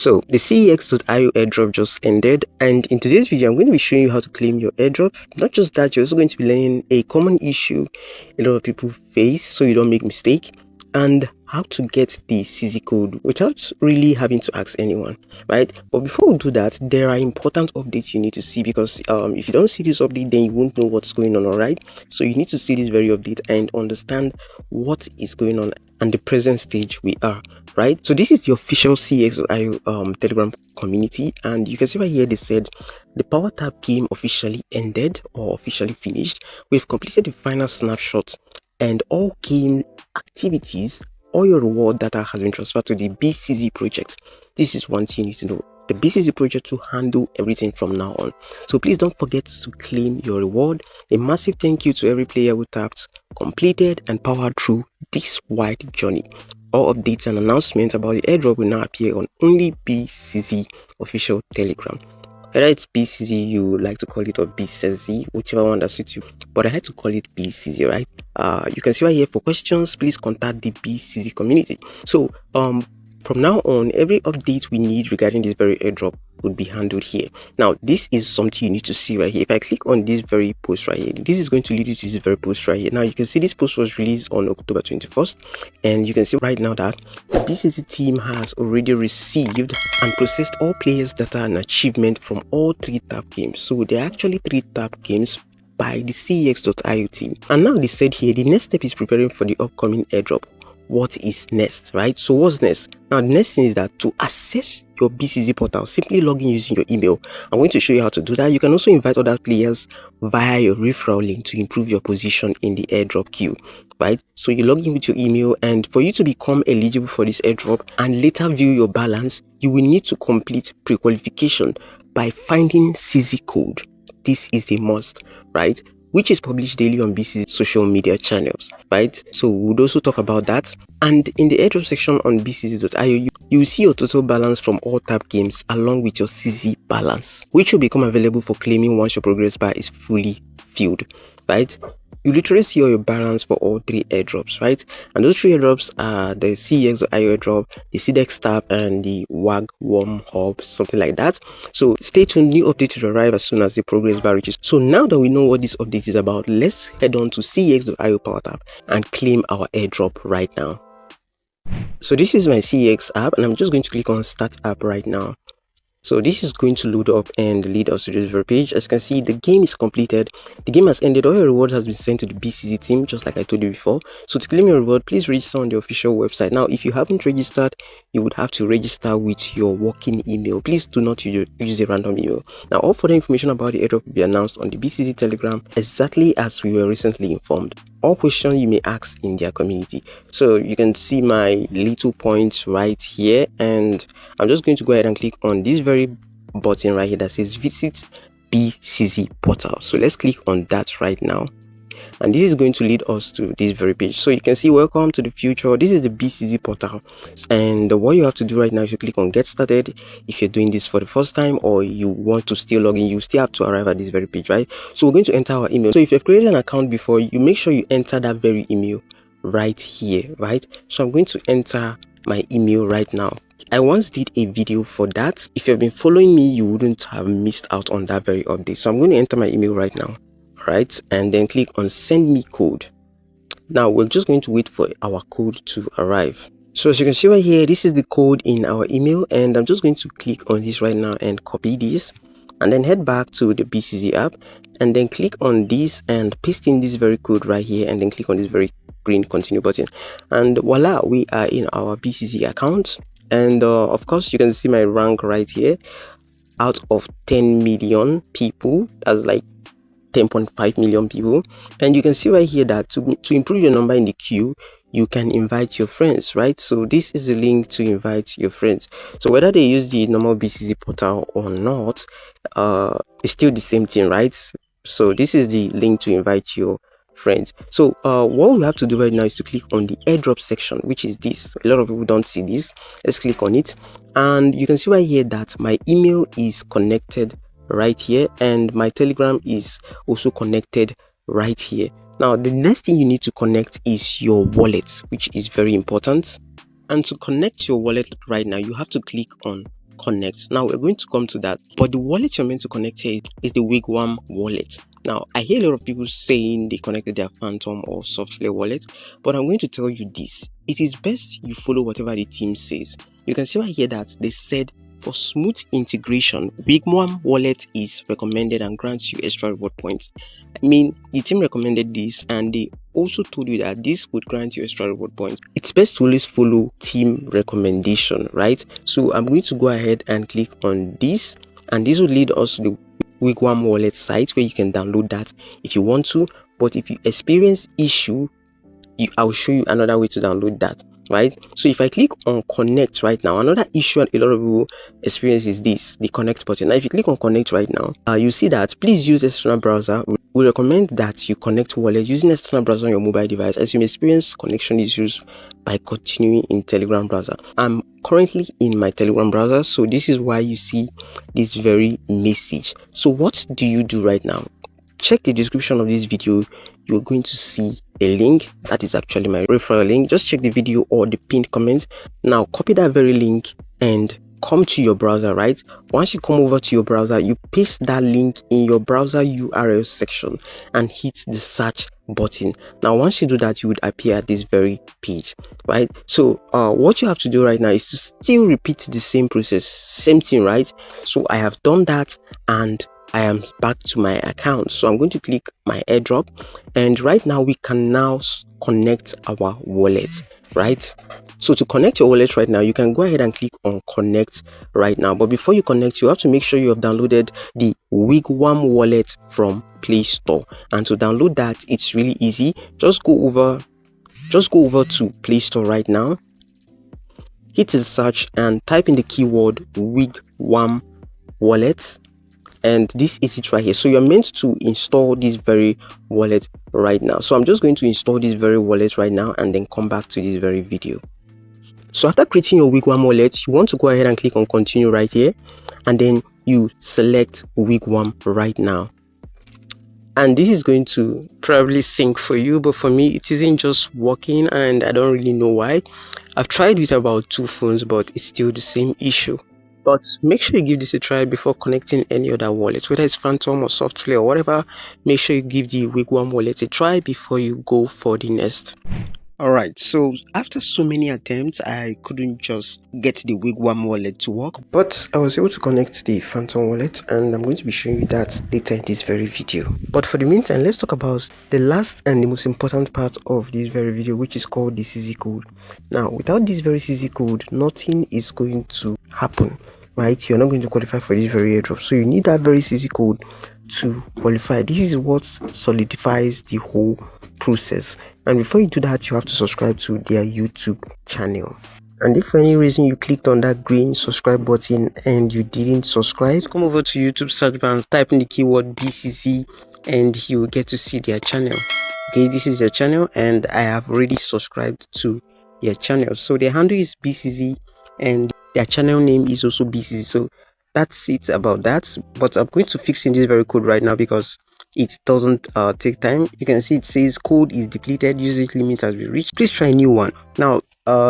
So the CEX.io airdrop just ended, and in today's video I'm going to be showing you how to claim your airdrop. Not just that, you're also going to be learning a common issue a lot of people face so you don't make mistake, and how to get the CEXY code without really having to ask anyone, right? But before we do that, there are important updates you need to see, because if you don't see this update, then you won't know what's going on. All right, so you need to see this very update and understand what is going on and the present stage we are, right? So this is the official CEXY Telegram community, and you can see right here they said the Power Tap game officially ended or officially finished. We've completed the final snapshot, and all game activities, all your reward data has been transferred to the Becexy project. This is one thing you need to know. The Becexy project will handle everything from now on. So please don't forget to claim your reward. A massive thank you to every player who tapped, completed, and powered through this wide journey. All updates and announcements about the airdrop will now appear on only Becexy official Telegram. Whether it's Becexy you like to call it, or Becexy, whichever one that suits you, but I like to call it Becexy, right? You can see right here, for questions please contact the Becexy community. So from now on, every update we need regarding this very airdrop would be handled here. Now this is something you need to see right here. If I click on this very post right here, this is going to lead you to this very post right here. Now you can see this post was released on October 21st, and you can see right now that the Becexy team has already received and processed all players' data and achievement from all 3 tap games. So there are actually 3 tap games by the CEX.io team. And now they said here the next step is preparing for the upcoming airdrop. What is next, right? So what's next? Now the next thing is that to access your Becexy portal, simply log in using your email. I'm going to show you how to do that. You can also invite other players via your referral link to improve your position in the airdrop queue, right? So you log in with your email, and for you to become eligible for this airdrop and later view your balance, you will need to complete pre-qualification by finding CEXY code. This is a must, right? Which is published daily on Becexy social media channels, right? So we would also talk about that. And in the airdrop section on Becexy.io, you will see your total balance from all tap games along with your CEXY balance, which will become available for claiming once your progress bar is fully filled, right? You literally see all your balance for all 3 airdrops, right? And those 3 airdrops are the CEX airdrop, the Cedex Tap, and the Wigwam hub, something like that. So stay tuned, new update will arrive as soon as the progress bar reaches. So now that we know what this update is about, let's head on to CEX.io Power Tap and claim our airdrop right now. So this is my CEX app, and I'm just going to click on Start App right now. So this is going to load up and lead us to this very page. As you can see, the game is completed. The game has ended. All your reward has been sent to the Becexy team, just like I told you before. So to claim your reward, please register on the official website. Now, if you haven't registered, you would have to register with your working email. Please do not use a random email. Now, all further information about the airdrop will be announced on the Becexy Telegram, exactly as we were recently informed. All questions you may ask in their community. So you can see my little points right here, and I'm just going to go ahead and click on this very button right here that says visit Becexy portal. So let's click on that right now, and this is going to lead us to this very page. So you can see welcome to the future. This is the Becexy portal, and what you have to do right now is you click on get started. If you're doing this for the first time or you want to still log in, you still have to arrive at this very page, right? So we're going to enter our email. So if you've created an account before, you make sure you enter that very email right here, right? So I'm going to enter my email right now. I once did a video for that. If you've been following me, you wouldn't have missed out on that very update. So I'm going to enter my email right now, right? And then click on send me code. Now we're just going to wait for our code to arrive. So as you can see right here, this is the code in our email, and I'm just going to click on this right now and copy this, and then head back to the Becexy app, and then click on this and paste in this very code right here, and then click on this very green continue button, and voila, we are in our Becexy account. And of course you can see my rank right here. Out of 10 million people, that's like 10.5 million people. And you can see right here that to improve your number in the queue, you can invite your friends, right? So this is the link to invite your friends. So whether they use the normal Becexy portal or not, it's still the same thing, right? So this is the link to invite your friends. So what we have to do right now is to click on the airdrop section, which is this. A lot of people don't see this. Let's click on it, and you can see right here that my email is connected right here, and my Telegram is also connected right here. Now the next thing you need to connect is your wallet, which is very important. And to connect your wallet right now, you have to click on connect. Now we're going to come to that, but the wallet you're meant to connect here is the Wigwam wallet. Now I hear a lot of people saying they connected their Phantom or Software wallet, but I'm going to tell you this: it is best you follow whatever the team says. You can see right here that they said for smooth integration, Wigwam wallet is recommended and grants you extra reward points. I mean, the team recommended this and they also told you that this would grant you extra reward points. It's best to always follow team recommendation, right? So I'm going to go ahead and click on this, and this will lead us to the Wigwam wallet site where you can download that if you want to. But if you experience issue, I'll show you another way to download that, right? So if I click on connect right now, another issue a lot of people experience is this, the connect button. Now if you click on connect right now, you see that please use external browser. We recommend that you connect wallet using external browser on your mobile device, as you may experience connection issues by continuing in Telegram browser. I'm currently in my Telegram browser, so this is why you see this very message. So what do you do right now? Check the description of this video. You're going to see a link that is actually my referral link. Just check the video or the pinned comment. Now copy that very link and come to your browser, right? Once you come over to your browser, you paste that link in your browser URL section and hit the search button. Now once you do that, you would appear at this very page, right? So what you have to do right now is to still repeat the same process, same thing, right? So I have done that and I am back to my account. So I'm going to click my airdrop, and right now we can now connect our wallet, right? So to connect your wallet right now, you can go ahead and click on connect right now. But before you connect, you have to make sure you have downloaded the Wigwam wallet from Play Store. And to download that, it's really easy. Just go over to Play Store right now, hit the search and type in the keyword Wigwam wallet. And this is it right here. So you're meant to install this very wallet right now. So I'm just going to install this very wallet right now and then come back to this very video. So after creating your Wigwam wallet, you want to go ahead and click on continue right here, and then you select Wigwam right now. And this is going to probably sync for you, but for me it isn't just working and I don't really know why. I've tried with about 2 phones, but it's still the same issue. But make sure you give this a try before connecting any other wallet, whether it's Phantom or Software or whatever. Make sure you give the Wigwam wallet a try before you go for the next. Alright, so after so many attempts, I couldn't just get the Wigwam wallet to work, but I was able to connect the Phantom wallet, and I'm going to be showing you that later in this very video. But for the meantime, let's talk about the last and the most important part of this very video, which is called the CEXY code. Now, without this very CEXY code, nothing is going to happen, right? You're not going to qualify for this very airdrop, so you need that very CEXY code to qualify. This is what solidifies the whole process. And before you do that, you have to subscribe to their YouTube channel. And if for any reason you clicked on that green subscribe button and you didn't subscribe, come over to YouTube search bar and type in the keyword BCC and you will get to see their channel. Okay, this is their channel and I have already subscribed to their channel. So their handle is BCC and their channel name is also BCC. So that's it about that. But I'm going to fix in this very code right now because it doesn't take time. You can see it says code is depleted, usage limit has been reached, please try a new one. Now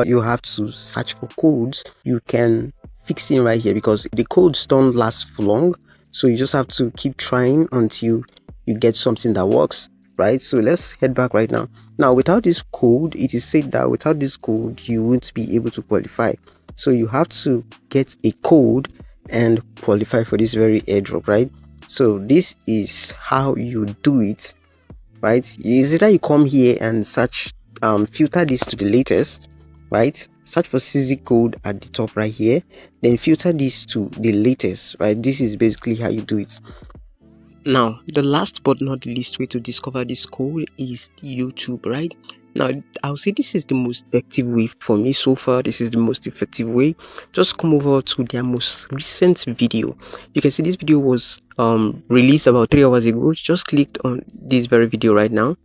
you have to search for codes you can fix in right here, because the codes don't last for long, so you just have to keep trying until you get something that works, right? So let's head back right now. Now without this code, it is said that without this code you won't be able to qualify, so you have to get a code and qualify for this very airdrop, right? So this is how you do it, right? Is it that you come here and search, filter this to the latest, right? Search for CEXY code at the top right here, then filter this to the latest, right? This is basically how you do it. Now the last but not the least way to discover this code is YouTube, right? Now I'll say this is the most effective way for me so far. This is the most effective way. Just come over to their most recent video. You can see this video was released about 3 hours ago. Just clicked on this very video right now.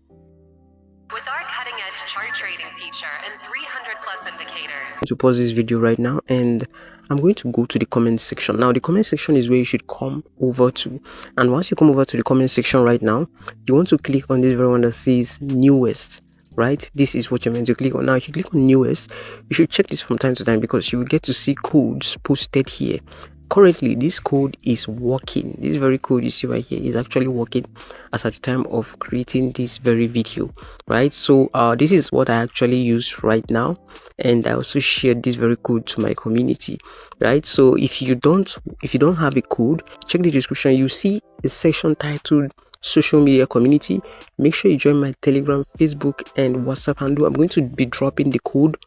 With our cutting-edge chart trading feature and 300+ indicators. To pause this video right now, and I'm going to go to the comment section. Now the comment section is where you should come over to, and once you come over to the comment section right now, you want to click on this very one that says newest, right? This is what you're meant to click on. Now if you click on newest, you should check this from time to time because you will get to see codes posted here. Currently this code is working. This very code you see right here is actually working as at the time of creating this very video, right? So this is what I actually use right now, and I also shared this very code to my community, right? So if you don't have a code, check the description. You see a section titled social media community. Make sure you join my Telegram, Facebook, and WhatsApp handle. I'm going to be dropping the code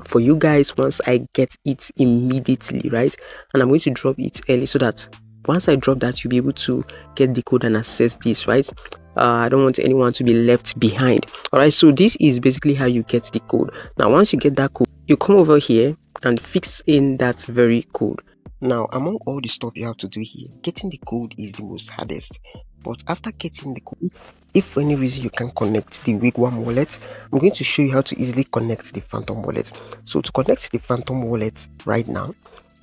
for you guys once I get it immediately, right? And I'm going to drop it early so that once I drop that, you'll be able to get the code and access this, right? I don't want anyone to be left behind. All right, so this is basically how you get the code. Now once you get that code, you come over here and fix in that very code. Now among all the stuff you have to do here, getting the code is the most hardest. But after getting the code, if for any reason you can connect the Wigwam wallet, I'm going to show you how to easily connect the Phantom wallet. So to connect the Phantom wallet right now,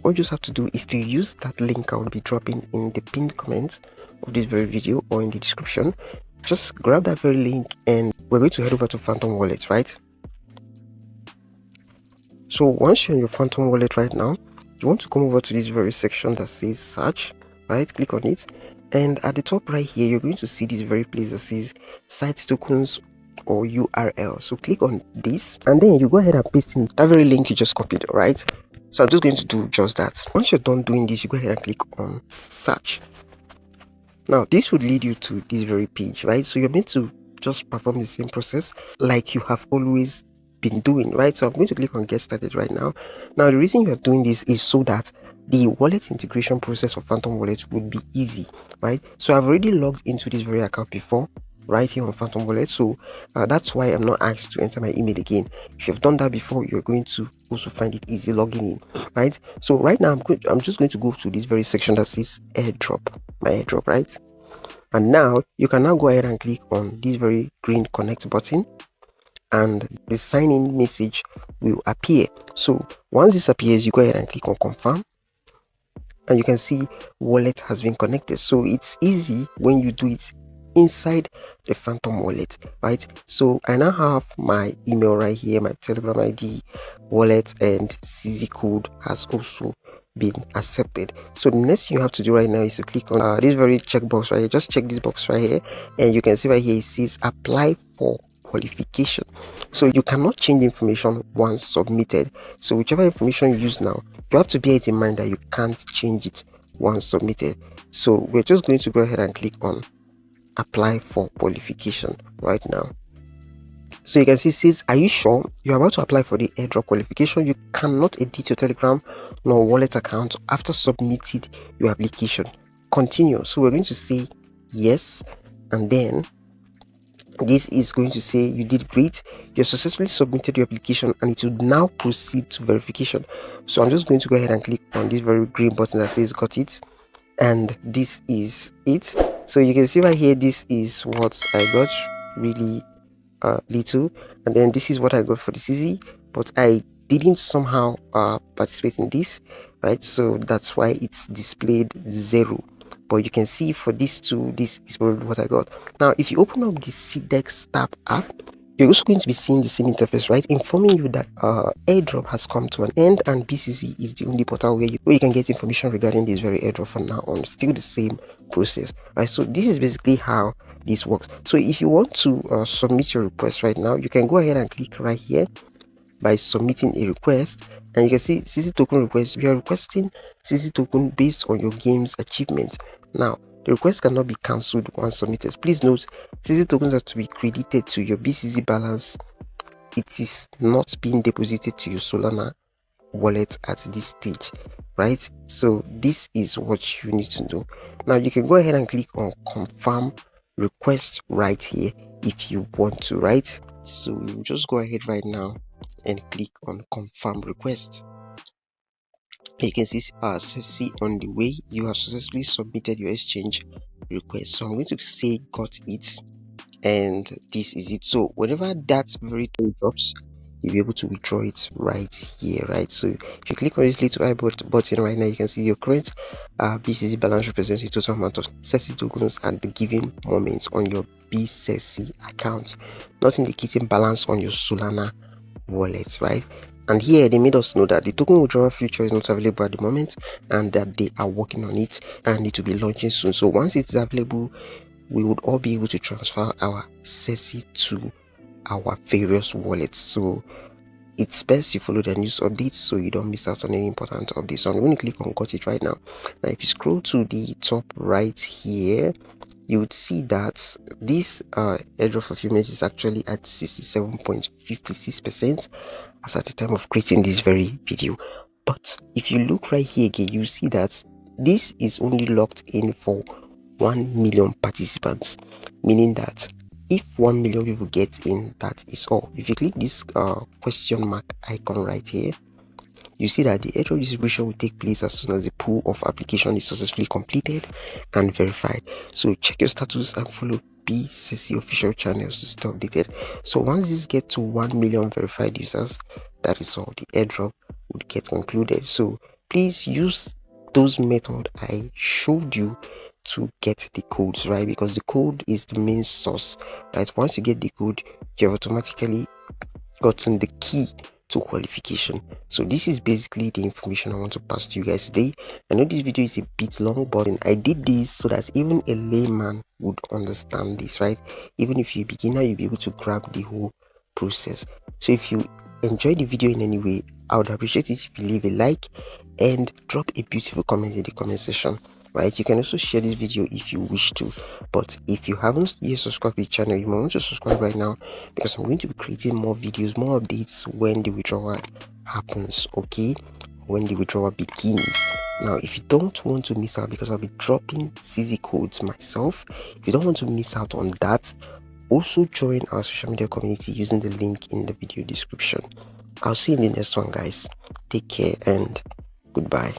all you just have to do is to use that link I will be dropping in the pinned comment of this very video or in the description. Just grab that very link and we're going to head over to Phantom wallet, right? So once you're on your Phantom wallet right now, you want to come over to this very section that says search, right? Click on it, and at the top right here you're going to see this very place that says site tokens or URL. So click on this and then you go ahead and paste in that very link you just copied, right? So I'm just going to do just that. Once you're done doing this, you go ahead and click on search. Now this would lead you to this very page, right? So you're meant to just perform the same process like you have always been doing, right? So I'm going to click on get started right now. Now the reason you're doing this is so that the wallet integration process of Phantom wallet would be easy, right? So I've already logged into this very account before right here on Phantom wallet, so that's why I'm not asked to enter my email again. If you've done that before, you're going to also find it easy logging in, right? So right now I'm just going to go to this very section that says airdrop, my airdrop, right? And now you can now go ahead and click on this very green connect button and the sign in message will appear. So once this appears, you go ahead and click on confirm and you can see wallet has been connected. So it's easy when you do it inside the Phantom wallet, right? So I now have my email right here, my Telegram ID, wallet, and CZ code has also been accepted. So the next thing you have to do right now is to click on this very checkbox right here. Just check this box right here and you can see right here it says apply for qualification. So you cannot change information once submitted. So whichever information you use now, you have to bear it in mind that you can't change it once submitted. So we're just going to go ahead and click on apply for qualification right now. So you can see it says, are you sure you're about to apply for the airdrop qualification? You cannot edit your Telegram nor wallet account after submitting your application. Continue. So we're going to say yes, and then this is going to say you did great, you successfully submitted your application, and it will now proceed to verification. So I'm just going to go ahead and click on this very green button that says got it, and this is it. So you can see right here, this is what I got, really little, and then this is what I got for the CZ, but I didn't somehow participate in this, right? So that's why it's displayed 0. But you can see for these two, this is probably what I got. Now if you open up the CEX Tap app, you're also going to be seeing the same interface, right? Informing you that airdrop has come to an end and BCC is the only portal where you can get information regarding this very airdrop from now on. Still the same process, right? So this is basically how this works. So if you want to submit your request right now, you can go ahead and click right here by submitting a request, and you can see CC token request. We are requesting CC token based on your game's achievement. Now the request cannot be cancelled once submitted. Please note, CC tokens are to be credited to your BCC balance. It is not being deposited to your Solana wallet at this stage, right? So this is what you need to know. Now you can go ahead and click on confirm request right here if you want to, right? So you just go ahead right now and click on confirm request. You can see CC on the way, you have successfully submitted your exchange request. So I'm going to say got it, and this is it. So whenever that very token drops, you'll be able to withdraw it right here, right? So if you click on this little I button right now, you can see your current BCC balance represents the total amount of CEXY tokens at the given moment on your Becexy account, not indicating balance on your Solana wallet, right? And here they made us know that the token withdrawal feature is not available at the moment and that they are working on it and it will be launching soon. So once it is available, we would all be able to transfer our CEXY to our various wallets. So it's best you follow the news updates so you don't miss out on any important updates. So I'm going to click on got it right now. Now if you scroll to the top right here, you would see that this airdrop fulfillment is actually at 67.56% as at the time of creating this very video. But if you look right here again, you see that this is only locked in for 1 million participants, meaning that if 1 million people get in, that is all. If you click this question mark icon right here, you see that the airdrop distribution will take place as soon as the pool of application is successfully completed and verified. So check your status and follow Becexy official channels to stay updated. So once this gets to 1 million verified users, that is all. The airdrop would get concluded. So please use those methods I showed you to get the codes, right? Because the code is the main source, right? Once you get the code, you have automatically gotten the key to qualification. So this is basically the information I want to pass to you guys today. I know this video is a bit long, but I did this so that even a layman would understand this, right? Even if you're a beginner, you'll be able to grab the whole process. So if you enjoyed the video in any way, I would appreciate it if you leave a like and drop a beautiful comment in the comment section, right? You can also share this video if you wish to, but if you haven't yet subscribed to the channel, you might want to subscribe right now, because I'm going to be creating more videos, more updates when the withdrawal happens, okay, when the withdrawal begins. Now if you don't want to miss out, because I'll be dropping CZ codes myself, if you don't want to miss out on that, also join our social media community using the link in the video description. I'll see you in the next one, guys. Take care and goodbye.